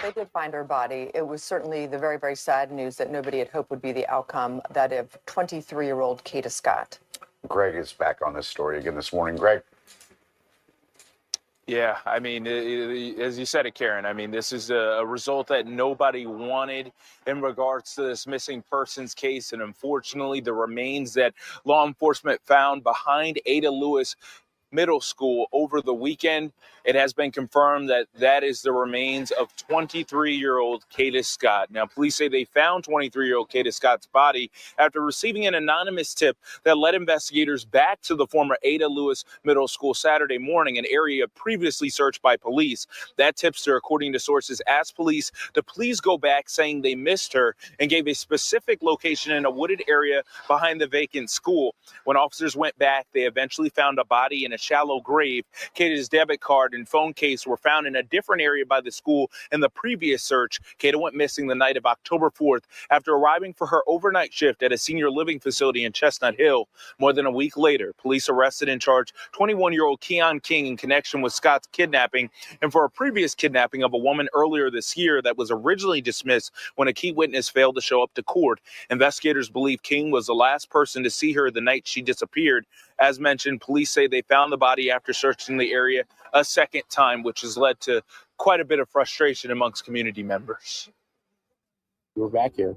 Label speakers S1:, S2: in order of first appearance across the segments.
S1: They did find her body. It was certainly the very, very sad news that nobody had hoped would be the outcome, that of 23-year-old Kada Scott.
S2: Greg is back on this story again this morning. Greg.
S3: Yeah, I mean, as you said it, Karen, I mean, this is a result that nobody wanted in regards to this missing persons case. And unfortunately, the remains that law enforcement found behind Ada Lewis Middle School over the weekend, it has been confirmed that that is the remains of 23-year-old Kada Scott. Now, police say they found 23-year-old Kada Scott's body after receiving an anonymous tip that led investigators back to the former Ada Lewis Middle School Saturday morning, an area previously searched by police. That tipster, according to sources, asked police to please go back, saying they missed her, and gave a specific location in a wooded area behind the vacant school. When officers went back, they eventually found a body in a shallow grave. Kada's debit card and phone case were found in a different area by the school in the previous search. Kada went missing the night of October 4th after arriving for her overnight shift at a senior living facility in Chestnut Hill. More than a week later, police arrested and charged 21-year-old Keon King in connection with Scott's kidnapping and for a previous kidnapping of a woman earlier this year that was originally dismissed when a key witness failed to show up to court. Investigators believe King was the last person to see her the night she disappeared. As mentioned, police say they found the body after searching the area a second time, which has led to quite a bit of frustration amongst community members.
S4: We were back here,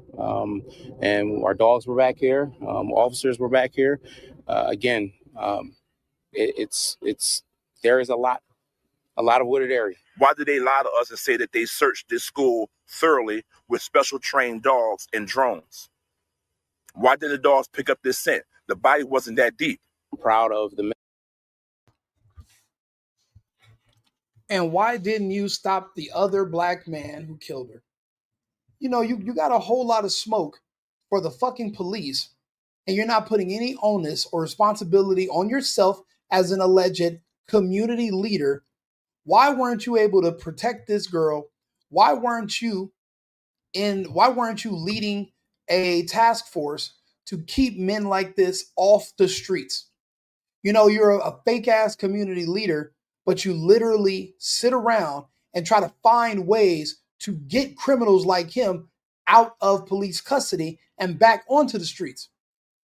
S4: and our dogs were back here. Officers were back here. Again, it's there is a lot of wooded area.
S5: Why did they lie to us and say that they searched this school thoroughly with special trained dogs and drones? Why did the dogs pick up this scent? The body wasn't that deep.
S4: I'm proud of the.
S6: And why didn't you stop the other black man who killed her? You know, you got a whole lot of smoke for the fucking police, and you're not putting any onus or responsibility on yourself as an alleged community leader. Why weren't you able to protect this girl? Why weren't you leading a task force to keep men like this off the streets? You know, you're a fake ass community leader, but you literally sit around and try to find ways to get criminals like him out of police custody and back onto the streets.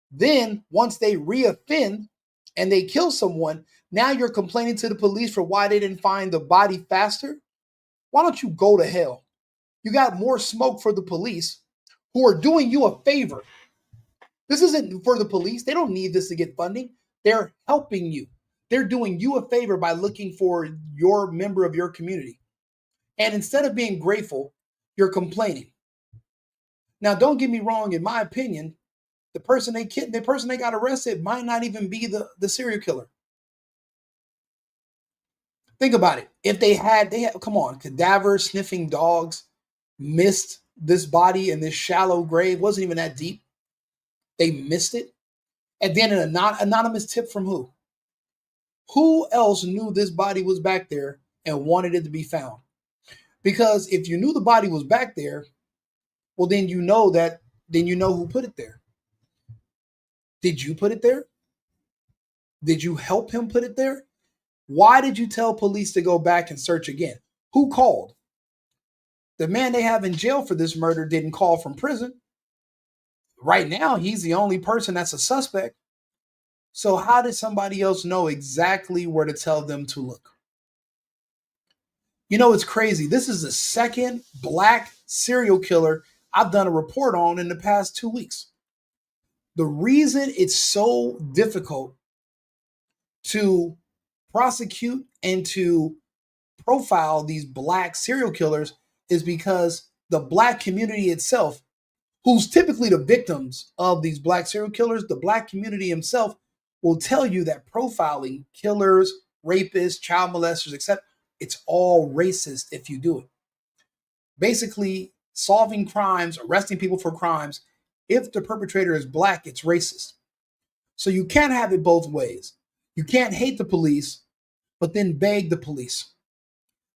S6: Then once they reoffend and they kill someone, now you're complaining to the police for why they didn't find the body faster. Why don't you go to hell? You got more smoke for the police who are doing you a favor. This isn't for the police. They don't need this to get funding. They're helping you. They're doing you a favor by looking for your member of your community. And instead of being grateful, you're complaining. Now, don't get me wrong. In my opinion, the person they got arrested might not even be the serial killer. Think about it. If they had, come on, cadaver sniffing dogs missed this body in this shallow grave. Wasn't even that deep. They missed it. And then an anonymous tip from who? Who else knew this body was back there and wanted it to be found? Because if you knew the body was back there, well, then you know who put it there. Did you put it there? Did you help him put it there? Why did you tell police to go back and search again? Who called? The man they have in jail for this murder didn't call from prison. Right now, he's the only person that's a suspect. So how did somebody else know exactly where to tell them to look? You know, it's crazy. This is the second black serial killer I've done a report on in the past 2 weeks. The reason it's so difficult to prosecute and to profile these black serial killers is because the black community itself, who's typically the victims of these black serial killers, the black community himself will tell you that profiling killers, rapists, child molesters, etc., it's all racist if you do it. Basically, solving crimes, arresting people for crimes, if the perpetrator is black, it's racist. So you can't have it both ways. You can't hate the police, but then beg the police.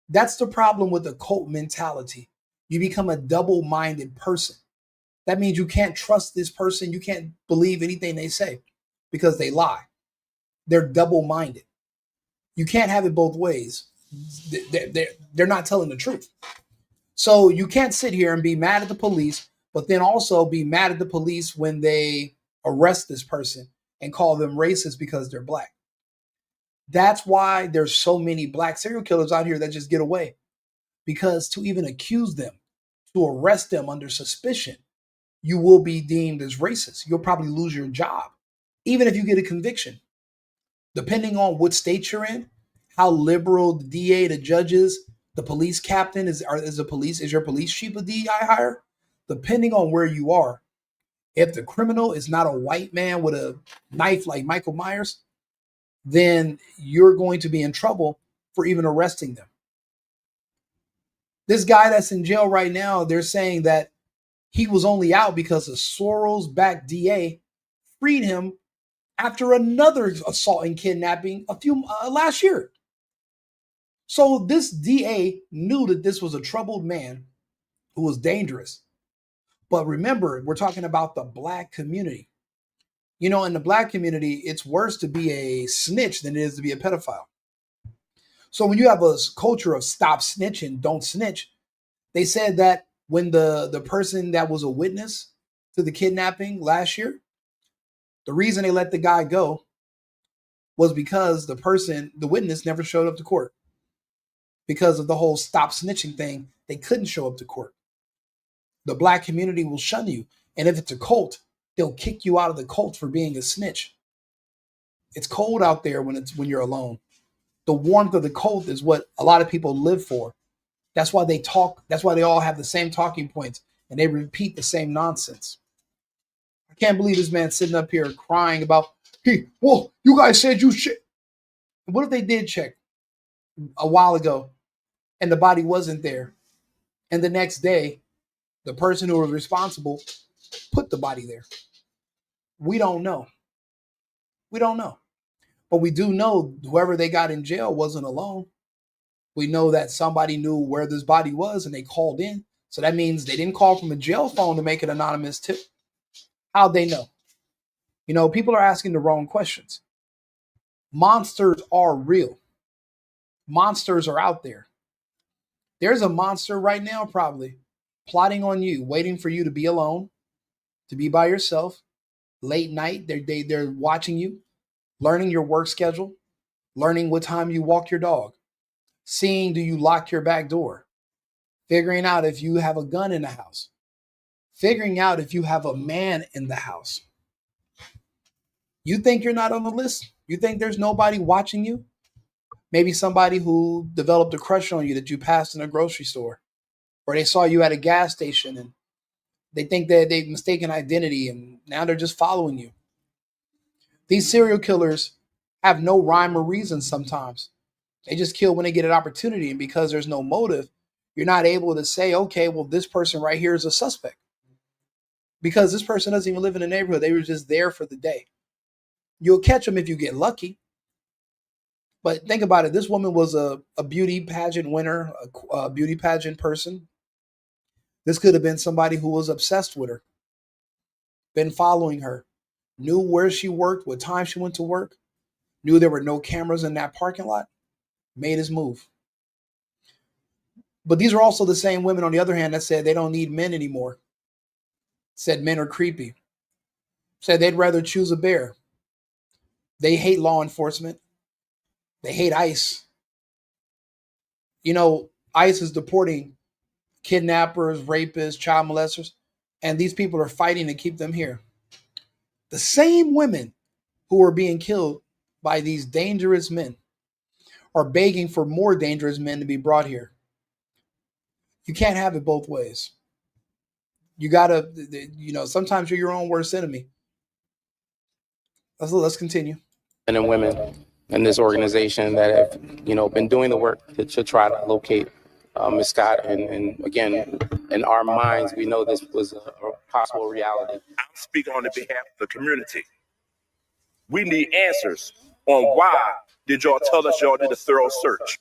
S6: That's the problem with the cult mentality. You become a double-minded person. That means you can't trust this person. You can't believe anything they say because they lie. They're double-minded. You can't have it both ways. They're not telling the truth. So you can't sit here and be mad at the police, but then also be mad at the police when they arrest this person and call them racist because they're black. That's why there's so many black serial killers out here that just get away. Because to even accuse them, to arrest them under suspicion, you will be deemed as racist. You'll probably lose your job, even if you get a conviction. Depending on what state you're in, how liberal the DA, the judges, the police captain is your police chief a DEI hire? Depending on where you are, if the criminal is not a white man with a knife like Michael Myers, then you're going to be in trouble for even arresting them. This guy that's in jail right now, they're saying that he was only out because a Soros-Backed DA freed him after another assault and kidnapping last year. So this DA knew that this was a troubled man who was dangerous. But remember, we're talking about the black community. You know, in the black community, it's worse to be a snitch than it is to be a pedophile. So when you have a culture of stop snitching, don't snitch, they said that when the person that was a witness to the kidnapping last year, the reason they let the guy go was because the witness never showed up to court. Because of the whole stop snitching thing, they couldn't show up to court. The black community will shun you. And if it's a cult, they'll kick you out of the cult for being a snitch. It's cold out there when you're alone. The warmth of the cult is what a lot of people live for. That's why they talk. That's why they all have the same talking points and they repeat the same nonsense. I can't believe this man sitting up here crying about, hey, well, you guys said you should. What if they did check a while ago and the body wasn't there? And the next day, the person who was responsible put the body there. We don't know. We don't know. But we do know whoever they got in jail wasn't alone. We know that somebody knew where this body was and they called in. So that means they didn't call from a jail phone to make an anonymous tip. How'd they know? You know, people are asking the wrong questions. Monsters are real. Monsters are out there. There's a monster right now, probably plotting on you, waiting for you to be alone, to be by yourself, late night. They're watching you, learning your work schedule, learning what time you walk your dog, seeing do you lock your back door, figuring out if you have a gun in the house, figuring out if you have a man in the house. You think you're not on the list? You think there's nobody watching you? Maybe somebody who developed a crush on you that you passed in a grocery store, or they saw you at a gas station and they think that they've mistaken identity and now they're just following you. These serial killers have no rhyme or reason sometimes. They just kill when they get an opportunity. And because there's no motive, you're not able to say, okay, well, this person right here is a suspect. Because this person doesn't even live in the neighborhood. They were just there for the day. You'll catch them if you get lucky. But think about it. This woman was a beauty pageant winner, a beauty pageant person. This could have been somebody who was obsessed with her, been following her, knew where she worked, what time she went to work, knew there were no cameras in that parking lot, made his move. But these are also the same women, on the other hand, that said they don't need men anymore, said men are creepy, said they'd rather choose a bear. They hate law enforcement. They hate ICE. You know, ICE is deporting kidnappers, rapists, child molesters, and these people are fighting to keep them here. The same women who are being killed by these dangerous men are begging for more dangerous men to be brought here. You can't have it both ways. You gotta, sometimes you're your own worst enemy. Let's continue.
S4: Men and women in this organization that have, been doing the work to try to locate Ms. Scott. And again, in our minds, we know this was a possible reality.
S5: I'm speaking on the behalf of the community. We need answers on why did y'all tell us y'all did a thorough search?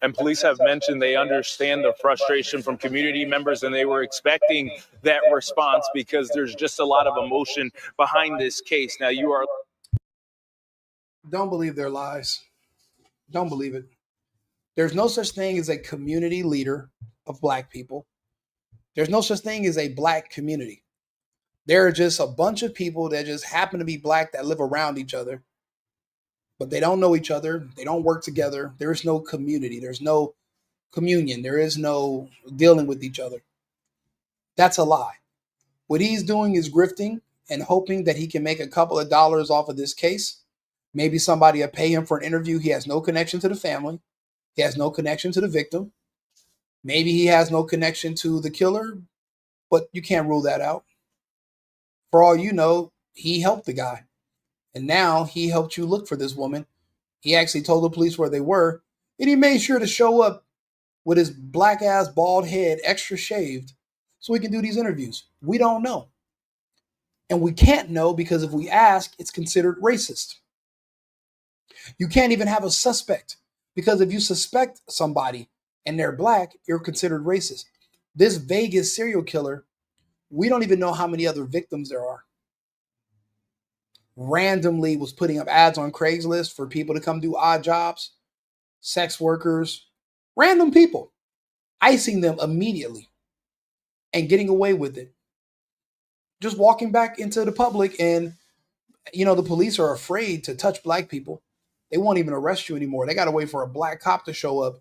S3: And police have mentioned they understand the frustration from community members and they were expecting that response because there's just a lot of emotion behind this case. Now, you are...
S6: Don't believe their lies. Don't believe it. There's no such thing as a community leader of black people. There's no such thing as a black community. There are just a bunch of people that just happen to be black that live around each other, but they don't know each other. They don't work together. There is no community. There's no communion. There is no dealing with each other. That's a lie. What he's doing is grifting and hoping that he can make a couple of dollars off of this case. Maybe somebody will pay him for an interview. He has no connection to the family. He has no connection to the victim. Maybe he has no connection to the killer, but you can't rule that out. For all you know, he helped the guy. And now he helped you look for this woman. He actually told the police where they were, and he made sure to show up with his black ass bald head extra shaved so we can do these interviews. We don't know. And we can't know because if we ask, it's considered racist. You can't even have a suspect because if you suspect somebody and they're black, you're considered racist. This Vegas serial killer, we don't even know how many other victims there are. Randomly was putting up ads on Craigslist for people to come do odd jobs, sex workers, random people, icing them immediately and getting away with it. Just walking back into the public and, the police are afraid to touch black people. They won't even arrest you anymore. They got to wait for a black cop to show up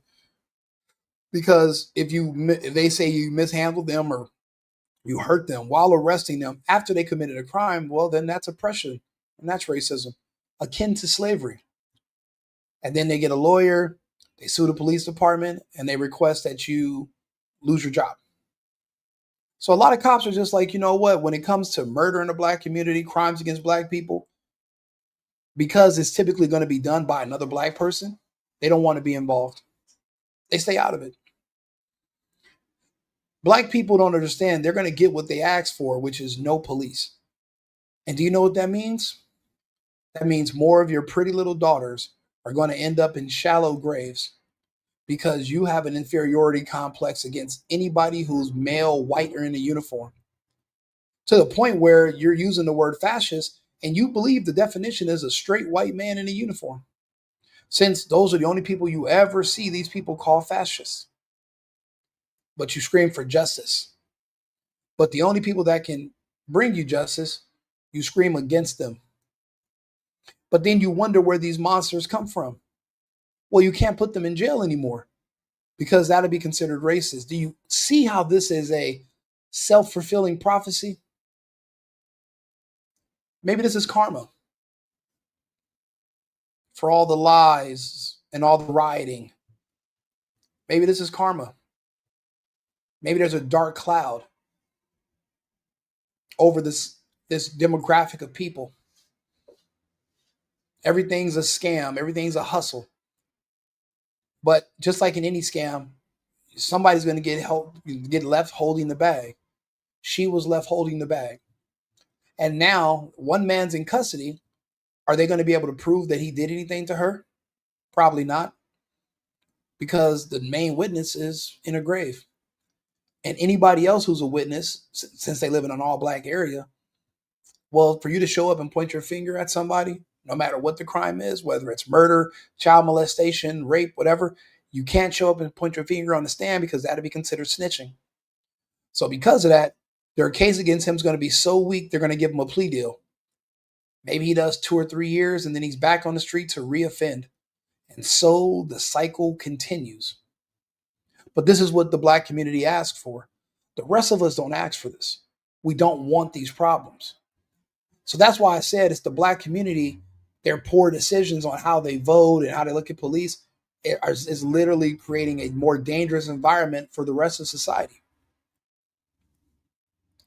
S6: because if they say you mishandled them or you hurt them while arresting them after they committed a crime, well, then that's oppression and that's racism, akin to slavery. And then they get a lawyer, they sue the police department, and they request that you lose your job. So a lot of cops are just like, you know what, when it comes to murder in the black community, crimes against black people, because it's typically going to be done by another black person, they don't want to be involved. They stay out of it. Black people don't understand they're going to get what they ask for, which is no police. And do you know what that means? That means more of your pretty little daughters are going to end up in shallow graves because you have an inferiority complex against anybody who's male, white, or in a uniform. To the point where you're using the word fascist and you believe the definition is a straight white man in a uniform. Since those are the only people you ever see these people call fascists. But you scream for justice. But the only people that can bring you justice, you scream against them. But then you wonder where these monsters come from. Well, you can't put them in jail anymore because that'll be considered racist. Do you see how this is a self-fulfilling prophecy? Maybe this is karma for all the lies and all the rioting. Maybe this is karma. Maybe there's a dark cloud over this demographic of people. Everything's a scam. Everything's a hustle. But just like in any scam, somebody's going to get left holding the bag. She was left holding the bag. And now one man's in custody. Are they going to be able to prove that he did anything to her? Probably not. Because the main witness is in a grave. And anybody else who's a witness, since they live in an all-black area, well, for you to show up and point your finger at somebody, no matter what the crime is, whether it's murder, child molestation, rape, whatever, you can't show up and point your finger on the stand because that'd be considered snitching. So because of that, their case against him is going to be so weak, they're going to give him a plea deal. Maybe he does 2 or 3 years and then he's back on the street to reoffend. And so the cycle continues. But this is what the black community asked for. The rest of us don't ask for this. We don't want these problems. So that's why I said it's the black community, their poor decisions on how they vote and how they look at police is literally creating a more dangerous environment for the rest of society.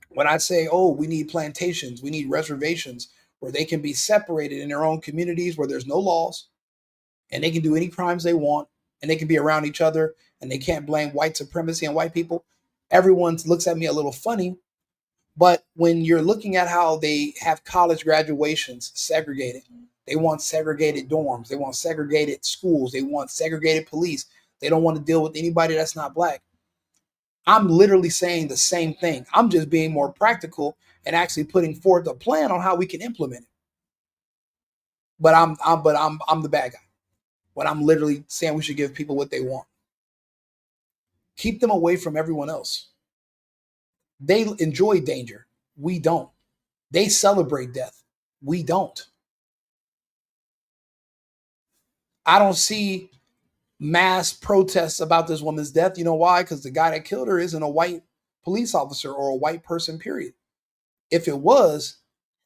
S6: When I say, oh, we need plantations, we need reservations where they can be separated in their own communities where there's no laws and they can do any crimes they want and they can be around each other and they can't blame white supremacy on white people. Everyone looks at me a little funny. But when you're looking at how they have college graduations segregated, they want segregated dorms, they want segregated schools, they want segregated police. They don't want to deal with anybody that's not black. I'm literally saying the same thing. I'm just being more practical and actually putting forth a plan on how we can implement it. But I'm the bad guy. when I'm literally saying we should give people what they want. Keep them away from everyone else. They enjoy danger. We don't. They celebrate death. We don't. I don't see mass protests about this woman's death. You know why? Because the guy that killed her isn't a white police officer or a white person, period. If it was,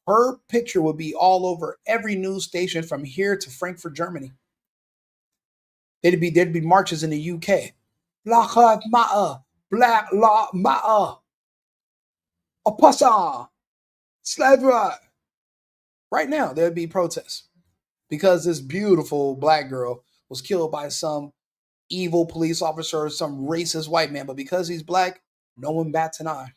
S6: her picture would be all over every news station from here to Frankfurt, Germany. There'd be marches in the UK. Black Lives Matter. Black Lives Matter. Oppressor. Slavery. Right now, there'd be protests because this beautiful black girl was killed by some evil police officer or some racist white man. But because he's black, no one bats an eye.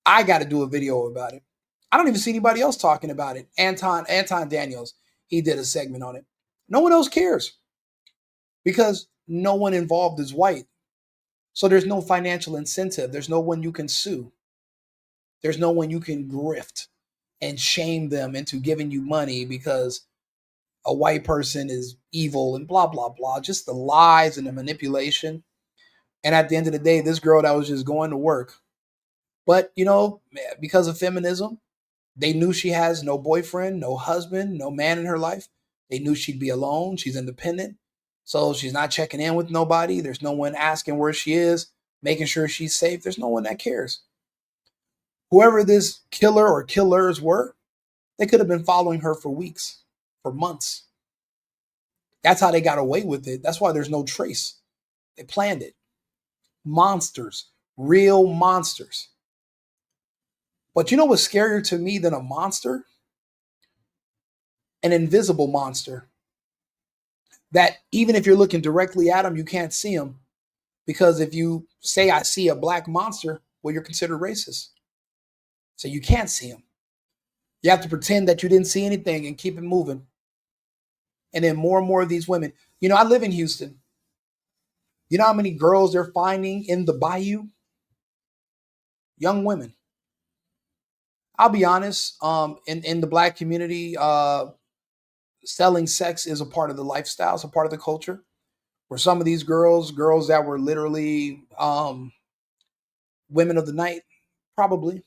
S6: I got to do a video about it. I don't even see anybody else talking about it. Anton Daniels, he did a segment on it. No one else cares because no one involved is white. So there's no financial incentive. There's no one you can sue. There's no one you can grift and shame them into giving you money because a white person is evil and blah, blah, blah. Just the lies and the manipulation. And at the end of the day, this girl that was just going to work. But, you know, because of feminism, they knew she has no boyfriend, no husband, no man in her life. They knew she'd be alone. She's independent. So she's not checking in with nobody. There's no one asking where she is, making sure she's safe. There's no one that cares. Whoever this killer or killers were, they could have been following her for weeks, for months. That's how they got away with it. That's why there's no trace. They planned it. Monsters, real monsters. But you know what's scarier to me than a monster? An invisible monster. That even if you're looking directly at him, you can't see him. Because if you say, I see a black monster, well, you're considered racist. So you can't see him. You have to pretend that you didn't see anything and keep it moving. And then more and more of these women. You know, I live in Houston. You know how many girls they're finding in the bayou? Young women. I'll be honest, in the black community, selling sex is a part of the lifestyle, it's a part of the culture. Where some of these girls that were literally women of the night, probably.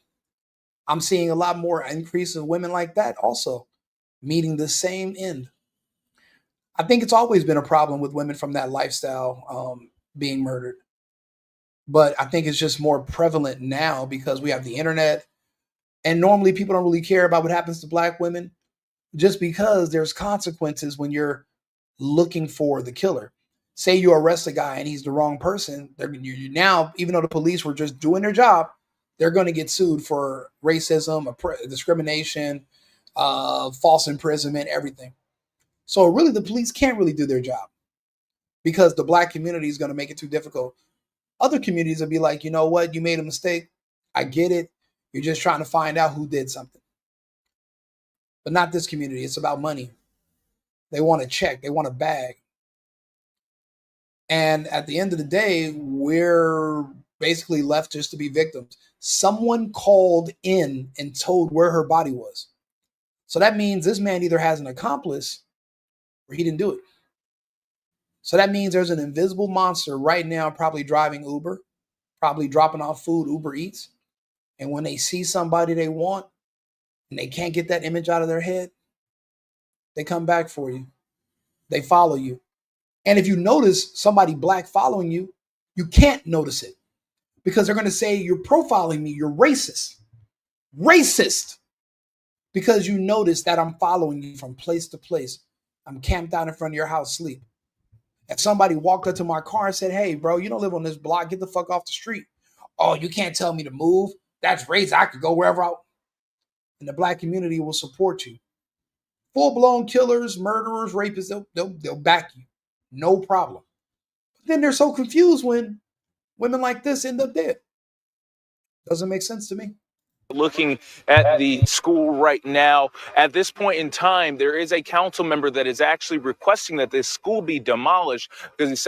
S6: I'm seeing a lot more increase of women like that also meeting the same end. I think it's always been a problem with women from that lifestyle being murdered. But I think it's just more prevalent now because we have the internet. And normally people don't really care about what happens to black women just because there's consequences when you're looking for the killer. Say you arrest a guy and he's the wrong person. You now, even though the police were just doing their job, they're going to get sued for racism, discrimination, false imprisonment, everything. So really the police can't really do their job because the black community is going to make it too difficult. Other communities will be like, you know what? You made a mistake. I get it. You're just trying to find out who did something. But not this community. It's about money. They want a check. They want a bag. And at the end of the day, we're basically left just to be victims. Someone called in and told where her body was. So that means this man either has an accomplice or he didn't do it. So that means there's an invisible monster right now probably driving Uber, probably dropping off food, Uber Eats. And when they see somebody they want and they can't get that image out of their head, they come back for you. They follow you. And if you notice somebody black following you, you can't notice it because they're going to say, you're profiling me. You're racist. Racist. Because you notice that I'm following you from place to place. I'm camped out in front of your house, sleep. If somebody walked up to my car and said, hey, bro, you don't live on this block. Get the fuck off the street. Oh, you can't tell me to move. That's racist. I could go wherever I want. And the black community will support you. Full-blown killers, murderers, rapists, they'll back you. No problem. But then they're so confused when women like this end up dead. Doesn't make sense to me.
S3: Looking at the school right now, at this point in time, there is a council member that is actually requesting that this school be demolished because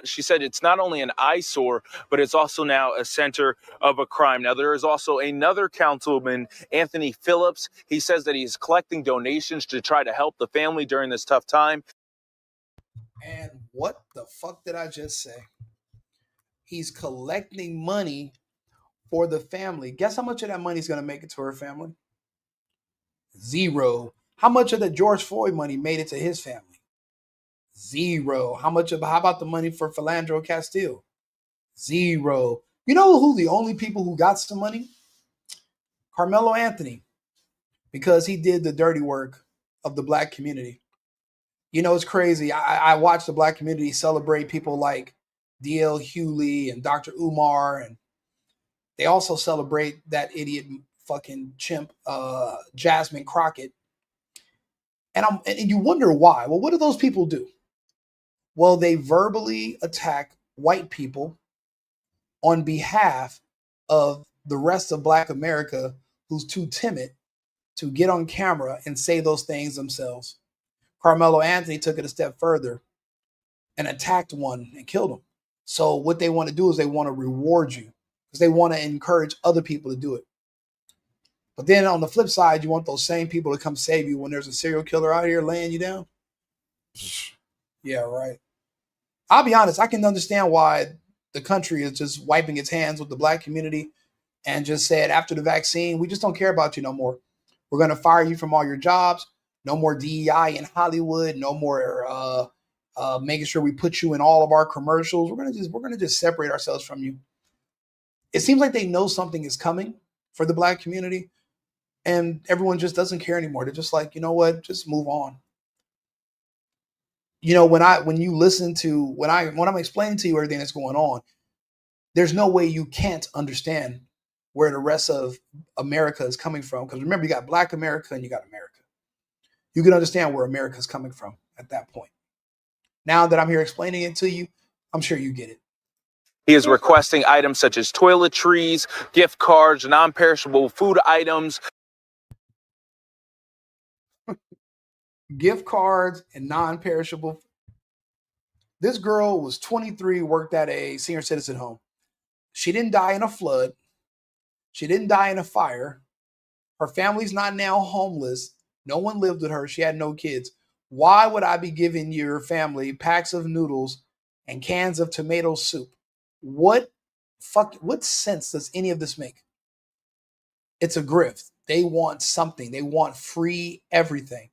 S3: she said it's not only an eyesore, but it's also now a center of a crime. Now, there is also another councilman, Anthony Phillips. He says that he's collecting donations to try to help the family during this tough time.
S6: And what the fuck did I just say? He's collecting money for the family. Guess how much of that money is going to make it to her family? Zero. How much of the George Floyd money made it to his family? Zero. How about the money for Philandro Castile? Zero. You know who the only people who got some money? Carmelo Anthony, because he did the dirty work of the black community. You know, it's crazy. I watch the black community celebrate people like D.L. Hewley and Dr. Umar, and they also celebrate that idiot fucking chimp, Jasmine Crockett. And you wonder why. Well, what do those people do? Well, they verbally attack white people on behalf of the rest of Black America who's too timid to get on camera and say those things themselves. Carmelo Anthony took it a step further and attacked one and killed him. So what they want to do is they want to reward you because they want to encourage other people to do it. But then on the flip side, you want those same people to come save you when there's a serial killer out here laying you down. Yeah, right. I'll be honest, I can understand why the country is just wiping its hands with the black community and just said after the vaccine, we just don't care about you no more. We're going to fire you from all your jobs. No more DEI in Hollywood. No more making sure we put you in all of our commercials. We're gonna just separate ourselves from you. It seems like they know something is coming for the black community, and everyone just doesn't care anymore. They're just like, you know what, just move on. You know, when I'm explaining to you everything that's going on, there's no way you can't understand where the rest of America is coming from. Because remember, you got Black America and you got America. You can understand where America is coming from at that point. Now that I'm here explaining it to you, I'm sure you get it.
S3: He is requesting items such as toiletries, gift cards, non-perishable food items.
S6: Gift cards and non-perishable. This girl was 23, worked at a senior citizen home. She didn't die in a flood. She didn't die in a fire. Her family's not now homeless. No one lived with her. She had no kids. Why would I be giving your family packs of noodles and cans of tomato soup? What sense does any of this make? It's a grift. They want something. They want free everything.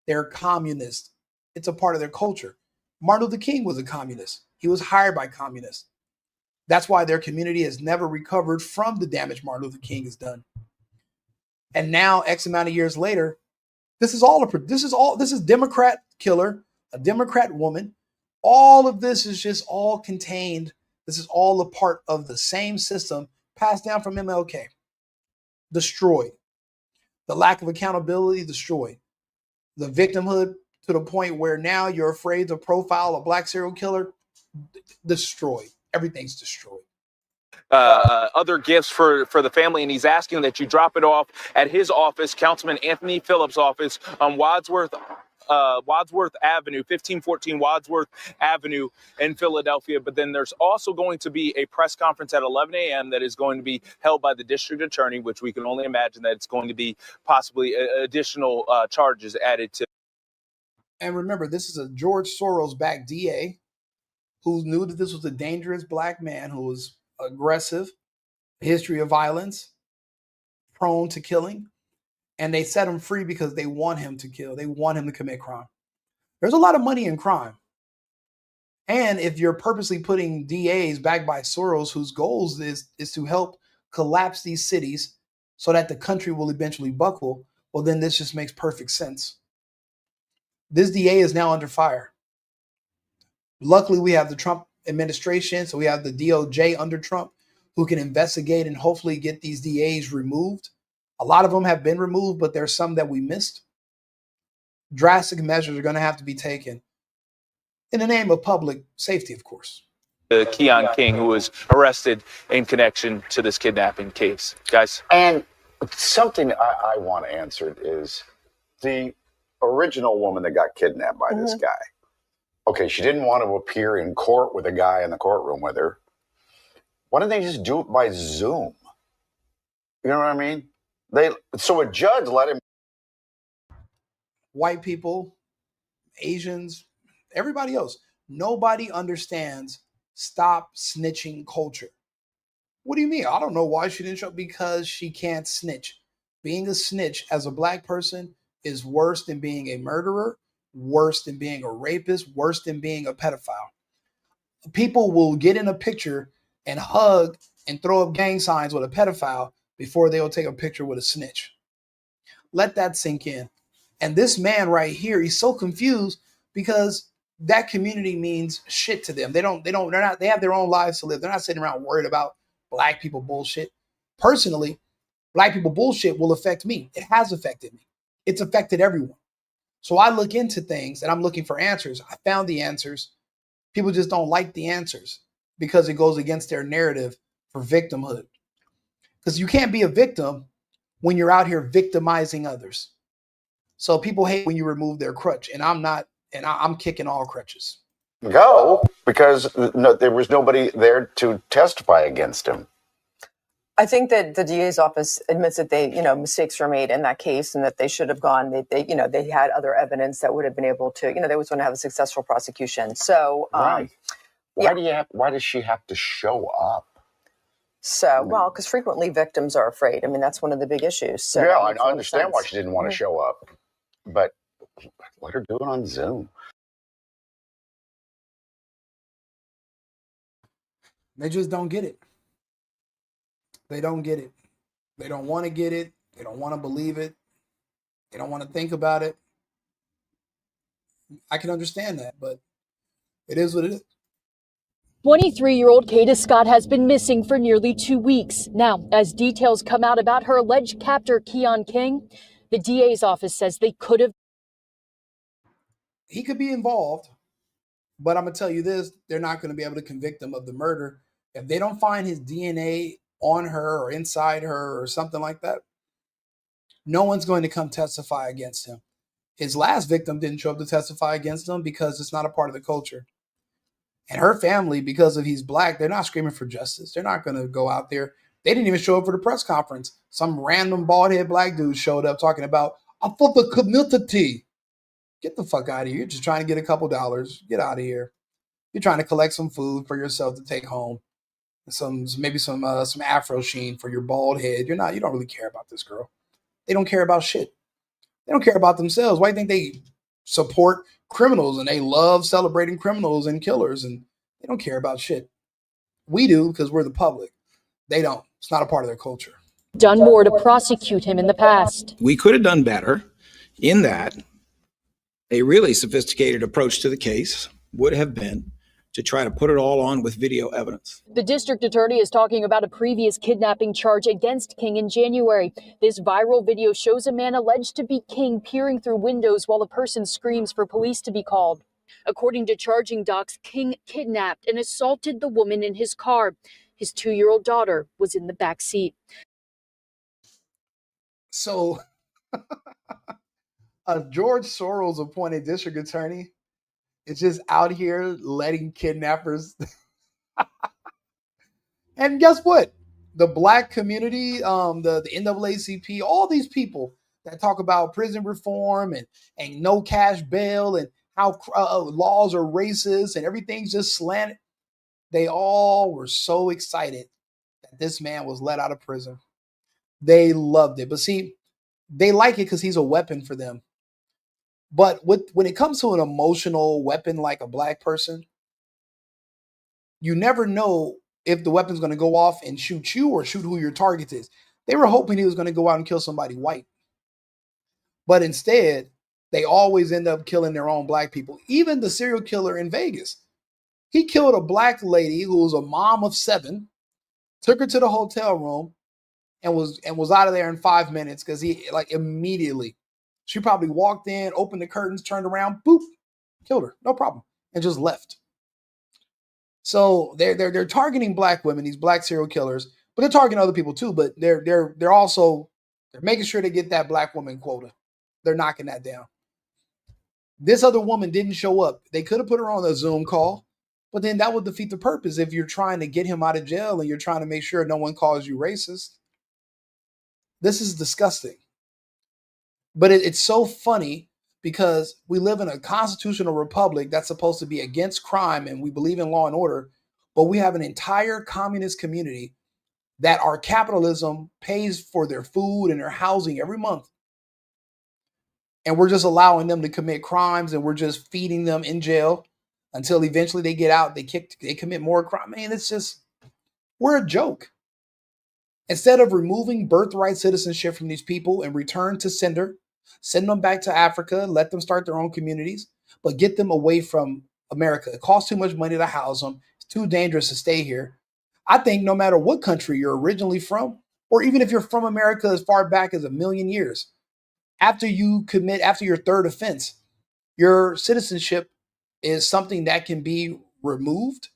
S6: They're communist. It's a part of their culture. Martin Luther King was a communist. He was hired by communists. That's why their community has never recovered from the damage Martin Luther King has done. And now, X amount of years later, this is Democrat killer, a Democrat woman. All of this is just all contained. This is all a part of the same system passed down from MLK. Destroyed. The lack of accountability, destroyed. The victimhood to the point where now you're afraid to profile a black serial killer, destroyed. Everything's destroyed.
S3: Other gifts for the family, and he's asking that you drop it off at his office, Councilman Anthony Phillips' office on Wadsworth Avenue, 1514 Wadsworth Avenue in Philadelphia. But then there's also going to be a press conference at 11 a.m. that is going to be held by the district attorney, which we can only imagine that it's going to be possibly additional charges added to.
S6: And remember, this is a George Soros-backed DA who knew that this was a dangerous black man who was aggressive, history of violence, prone to killing. And they set him free because they want him to kill. They want him to commit crime. There's a lot of money in crime. And if you're purposely putting DAs backed by Soros, whose goals is to help collapse these cities so that the country will eventually buckle, well, then this just makes perfect sense. This DA is now under fire. Luckily, we have the Trump administration, so we have the DOJ under Trump who can investigate and hopefully get these DAs removed. A lot of them have been removed, but there's some that we missed. Drastic measures are going to have to be taken in the name of public safety, of course.
S3: Keon King, who was arrested in connection to this kidnapping case. Guys.
S2: And something I want answered is the original woman that got kidnapped by this guy. Okay, she didn't want to appear in court with a guy in the courtroom with her. Why don't they just do it by Zoom? You know what I mean? So a judge let him.
S6: White people, Asians, everybody else. Nobody understands stop snitching culture. What do you mean? I don't know why she didn't show up. Because she can't snitch. Being a snitch as a black person is worse than being a murderer, worse than being a rapist, worse than being a pedophile. People will get in a picture and hug and throw up gang signs with a pedophile before they'll take a picture with a snitch. Let that sink in. And this man right here, he's so confused because that community means shit to them. They have their own lives to live. They're not sitting around worried about black people bullshit. Personally, black people bullshit will affect me. It has affected me. It's affected everyone. So I look into things and I'm looking for answers. I found the answers. People just don't like the answers because it goes against their narrative for victimhood. Because you can't be a victim when you're out here victimizing others. So people hate when you remove their crutch, and I'm not, and I'm kicking all crutches.
S2: Go, because no, there was nobody there to testify against him.
S1: I think that the DA's office admits that mistakes were made in that case and that they should have gone. They had other evidence that would have been able to, they was going to have a successful prosecution. So,
S2: right. Why does she have to show up?
S1: So, well, because frequently victims are afraid. I mean, that's one of the big issues. So
S2: yeah, I understand why she didn't want to show up, but let her do it on Zoom.
S6: They just don't get it. They don't get it. They don't want to get it. They don't want to believe it. They don't want to think about it. I can understand that, but it is what it is.
S7: 23-year-old Kada Scott has been missing for nearly 2 weeks. Now, as details come out about her alleged captor, Keon King, the DA's office says they could have.
S6: He could be involved, but I'm going to tell you this, they're not going to be able to convict him of the murder. If they don't find his DNA on her or inside her or something like that, no one's going to come testify against him. His last victim didn't show up to testify against him because it's not a part of the culture. And her family, because of he's black, they're not screaming for justice. They're not going to go out there. They didn't even show up for the press conference. Some random bald-headed black dude showed up talking about, I'm for the community. Get the fuck out of here. You're just trying to get a couple dollars. Get out of here. You're trying to collect some food for yourself to take home. Maybe some Afro sheen for your bald head. You don't really care about this girl. They don't care about shit. They don't care about themselves. Why do you think they support criminals and they love celebrating criminals and killers, and they don't care about shit? We do because we're the public. They don't. It's not a part of their culture.
S7: Done more to prosecute him in the past.
S8: We could have done better in that a really sophisticated approach to the case would have been to try to put it all on with video evidence.
S7: The district attorney is talking about a previous kidnapping charge against King in January. This viral video shows a man alleged to be King peering through windows while a person screams for police to be called. According to charging docs, King kidnapped and assaulted the woman in his car. His 2-year-old daughter was in the back seat.
S6: So, a George Soros appointed district attorney is just out here letting kidnappers. And guess what? The black community, the NAACP, all these people that talk about prison reform and no cash bail and how laws are racist and everything's just slanted. They all were so excited that this man was let out of prison. They loved it. But see, they like it because he's a weapon for them. But when it comes to an emotional weapon like a black person, you never know if the weapon's going to go off and shoot you or shoot who your target is. They were hoping he was going to go out and kill somebody white. But instead, they always end up killing their own black people. Even the serial killer in Vegas. He killed a black lady who was a mom of 7, took her to the hotel room, and was out of there in 5 minutes because he immediately. She probably walked in, opened the curtains, turned around, boop, killed her, no problem, and just left. So they're targeting black women, these black serial killers, but they're targeting other people too. But they're making sure they get that black woman quota. They're knocking that down. This other woman didn't show up. They could have put her on a Zoom call, but then that would defeat the purpose if you're trying to get him out of jail and you're trying to make sure no one calls you racist. This is disgusting. But it's so funny because we live in a constitutional republic that's supposed to be against crime and we believe in law and order, but we have an entire communist community that our capitalism pays for their food and their housing every month. And we're just allowing them to commit crimes, and we're just feeding them in jail until eventually they get out, they commit more crime. Man, it's just, we're a joke. Instead of removing birthright citizenship from these people and return to sender, send them back to Africa, let them start their own communities, but get them away from America. It costs too much money to house them. It's too dangerous to stay here. I think no matter what country you're originally from, or even if you're from America as far back as 1,000,000 years, after your third offense, your citizenship is something that can be removed.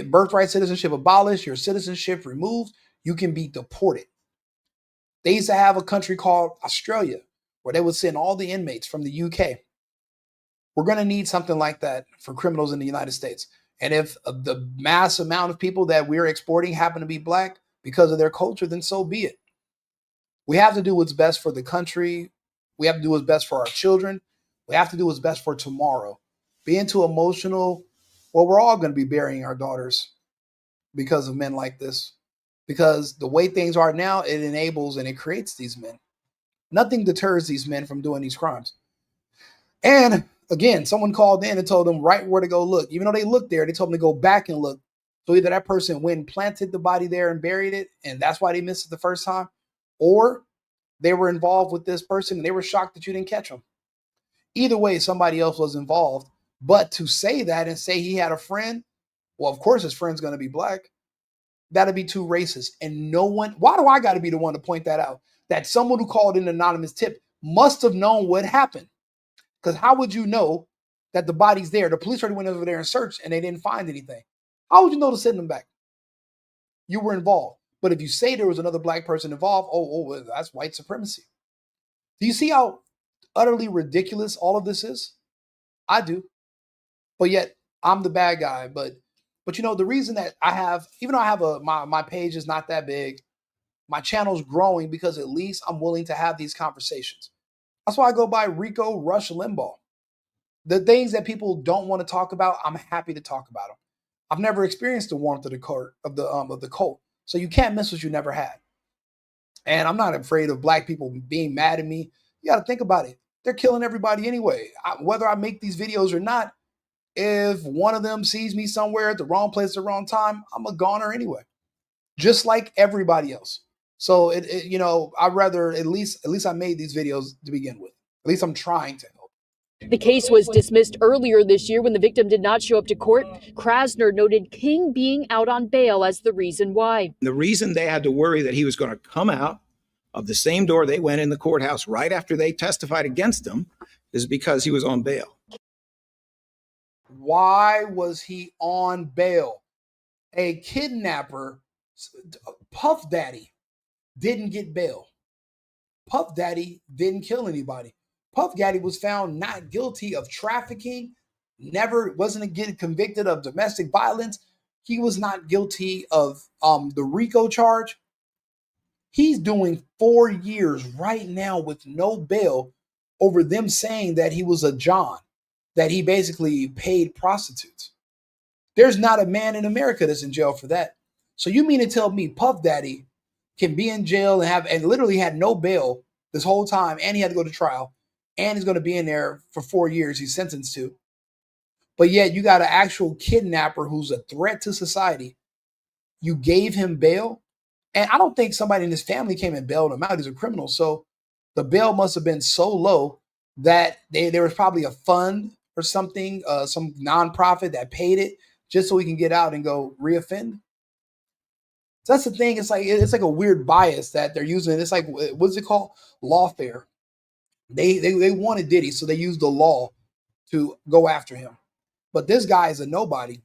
S6: Birthright citizenship abolished, your citizenship removed, you can be deported. They used to have a country called Australia where they would send all the inmates from the UK. We're going to need something like that for criminals in the United States. And if the mass amount of people that we're exporting happen to be black because of their culture, then so be it. We have to do what's best for the country. We have to do what's best for our children. We have to do what's best for tomorrow. Being too emotional, well, we're all going to be burying our daughters because of men like this. Because the way things are now, it enables and it creates these men. Nothing deters these men from doing these crimes. And again, someone called in and told them right where to go look. Even though they looked there, they told them to go back and look. So either that person went and planted the body there and buried it, and that's why they missed it the first time, or they were involved with this person and they were shocked that you didn't catch them. Either way, somebody else was involved. But to say that and say he had a friend, well, of course his friend's going to be black. That'd be too racist. And no one, why do I got to be the one to point that out? That someone who called in an anonymous tip must have known what happened. Because how would you know that the body's there? The police already went over there and searched and they didn't find anything. How would you know to send them back? You were involved. But if you say there was another black person involved, well, that's white supremacy. Do you see how utterly ridiculous all of this is? I do. But yet I'm the bad guy. But you know, the reason that I have, even though I have my page is not that big, my channel's growing because at least I'm willing to have these conversations. That's why I go by Rico Rush Limbaugh. The things that people don't want to talk about, I'm happy to talk about them. I've never experienced the warmth of the cult, so you can't miss what you never had. And I'm not afraid of black people being mad at me. You got to think about it. They're killing everybody anyway. Whether I make these videos or not, if one of them sees me somewhere at the wrong place at the wrong time, I'm a goner anyway, just like everybody else. So you know, I'd rather at least I made these videos to begin with. At least I'm trying to help.
S7: The case was dismissed earlier this year when the victim did not show up to court. Krasner noted King being out on bail as the reason why.
S8: The reason they had to worry that he was going to come out of the same door they went in the courthouse right after they testified against him is because he was on bail.
S6: Why was he on bail? A kidnapper, Puff Daddy, didn't get bail. Puff Daddy didn't kill anybody. Puff Daddy was found not guilty of trafficking, wasn't getting convicted of domestic violence. He was not guilty of the RICO charge. He's doing 4 years right now with no bail over them saying that he was a John, that he basically paid prostitutes. There's not a man in America that's in jail for that. So you mean to tell me Puff Daddy can be in jail and literally had no bail this whole time, and he had to go to trial, and he's going to be in there for 4 years he's sentenced to. But yet you got an actual kidnapper who's a threat to society. You gave him bail. And I don't think somebody in his family came and bailed him out. He's a criminal. So the bail must have been so low that there was probably a fund or something, some nonprofit that paid it just so he can get out and go reoffend. So that's the thing. It's like a weird bias that they're using. It's like, what's it called? Lawfare. They wanted Diddy, so they used the law to go after him. But this guy is a nobody.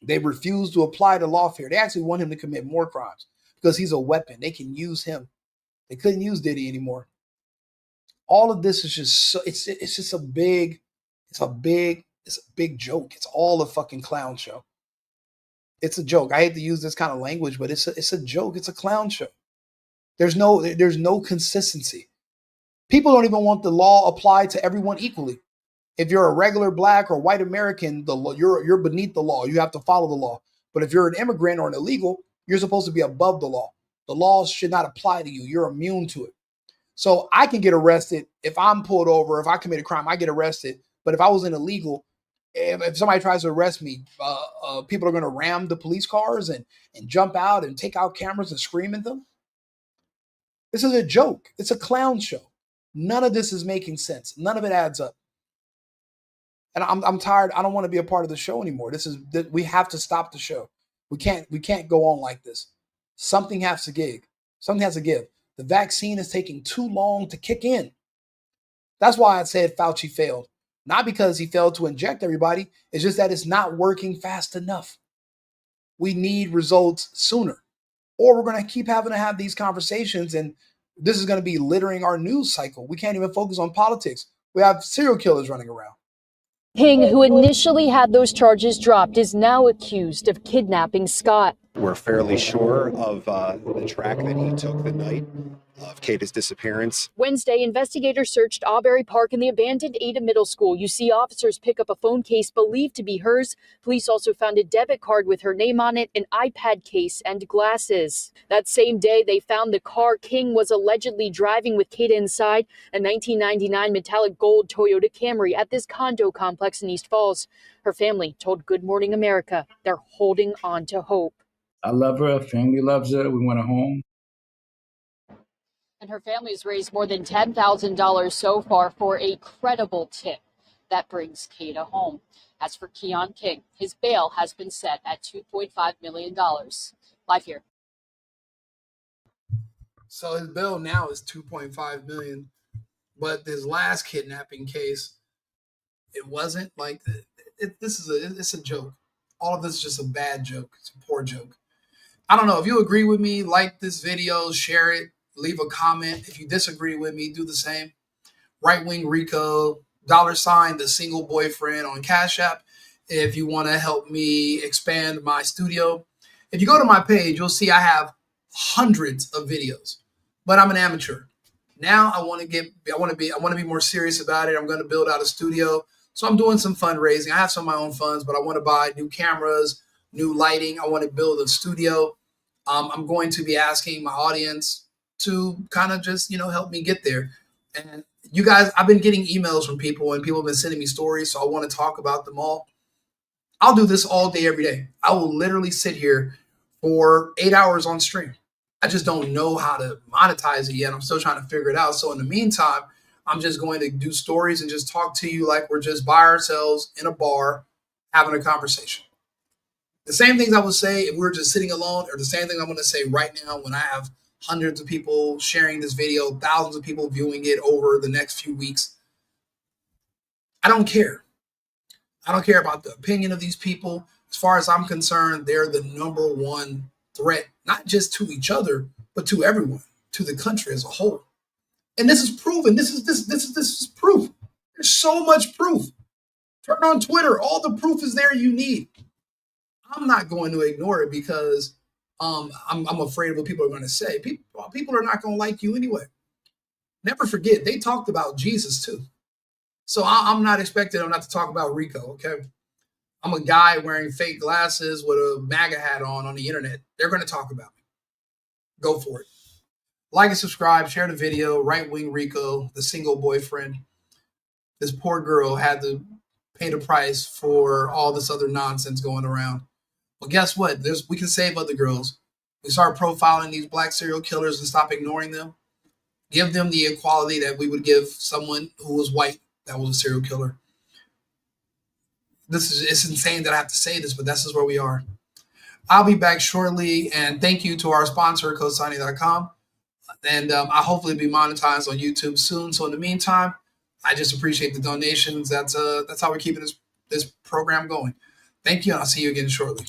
S6: They refused to apply the lawfare. They actually want him to commit more crimes because he's a weapon. They can use him. They couldn't use Diddy anymore. All of this is just it's a big joke. It's all a fucking clown show. It's a joke. I hate to use this kind of language, but it's a joke. It's a clown show. There's no consistency. People don't even want the law applied to everyone equally. If you're a regular black or white American, you're beneath the law. You have to follow the law. But if you're an immigrant or an illegal, you're supposed to be above the law. The laws should not apply to you. You're immune to it. So I can get arrested if I'm pulled over. If I commit a crime, I get arrested. But if I was an illegal, if somebody tries to arrest me, people are going to ram the police cars and jump out and take out cameras and scream at them. This is a joke. It's a clown show. None of this is making sense. None of it adds up. And I'm tired. I don't want to be a part of the show anymore. We have to stop the show. We can't go on like this. Something has to give. Something has to give. The vaccine is taking too long to kick in. That's why I said Fauci failed. Not because he failed to inject everybody. It's just that it's not working fast enough. We need results sooner. Or we're going to keep having to have these conversations, and this is going to be littering our news cycle. We can't even focus on politics. We have serial killers running around.
S7: King, who initially had those charges dropped, is now accused of kidnapping Scott.
S9: We're fairly sure of the track that he took the night of Kada's disappearance.
S7: Wednesday, investigators searched Auberry Park and the abandoned Ada Middle School. You see officers pick up a phone case believed to be hers. Police also found a debit card with her name on it, an iPad case, and glasses. That same day, they found the car King was allegedly driving with Kada inside, a 1999 metallic gold Toyota Camry, at this condo complex in East Falls. Her family told Good Morning America they're holding on to hope.
S10: I love her. Her family loves her. We want her home.
S7: And her family has raised more than $10,000 so far for a credible tip that brings Kada home. As for Keon King, his bail has been set at $2.5 million. Live here.
S6: So his bail now is $2.5 million. But this last kidnapping case, it wasn't like it's a joke. All of this is just a bad joke. It's a poor joke. I don't know. If you agree with me, like this video, share it, leave a comment. If you disagree with me, do the same. Right Wing Rico, $ the single boyfriend on Cash App. If you want to help me expand my studio. If you go to my page, you'll see I have hundreds of videos, but I'm an amateur. Now I want to be more serious about it. I'm going to build out a studio. So I'm doing some fundraising. I have some of my own funds, but I want to buy new cameras, new lighting. I want to build a studio. I'm going to be asking my audience to kind of just, help me get there. And you guys, I've been getting emails from people and people have been sending me stories. So I want to talk about them all. I'll do this all day, every day. I will literally sit here for 8 hours on stream. I just don't know how to monetize it yet. I'm still trying to figure it out. So in the meantime, I'm just going to do stories and just talk to you like we're just by ourselves in a bar having a conversation. The same things I would say if we were just sitting alone, or the same thing I'm going to say right now when I have hundreds of people sharing this video, thousands of people viewing it over the next few weeks. I don't care. I don't care about the opinion of these people. As far as I'm concerned, they're the number one threat, not just to each other, but to everyone, to the country as a whole. And this is proven. This is proof. There's so much proof. Turn on Twitter. All the proof is there you need. I'm not going to ignore it because I'm afraid of what people are going to say. People are not going to like you anyway. Never forget, they talked about Jesus too. So I'm not expecting them not to talk about Rico, okay? I'm a guy wearing fake glasses with a MAGA hat on the internet. They're going to talk about me. Go for it. Like and subscribe, share the video. Right Wing Rico, the single boyfriend. This poor girl had to pay the price for all this other nonsense going around. Well, guess what? We can save other girls. We start profiling these black serial killers and stop ignoring them. Give them the equality that we would give someone who was white that was a serial killer. It's insane that I have to say this, but this is where we are. I'll be back shortly, and thank you to our sponsor, CodeSigning.com. And I'll hopefully be monetized on YouTube soon. So in the meantime, I just appreciate the donations. That's how we're keeping this program going. Thank you, and I'll see you again shortly.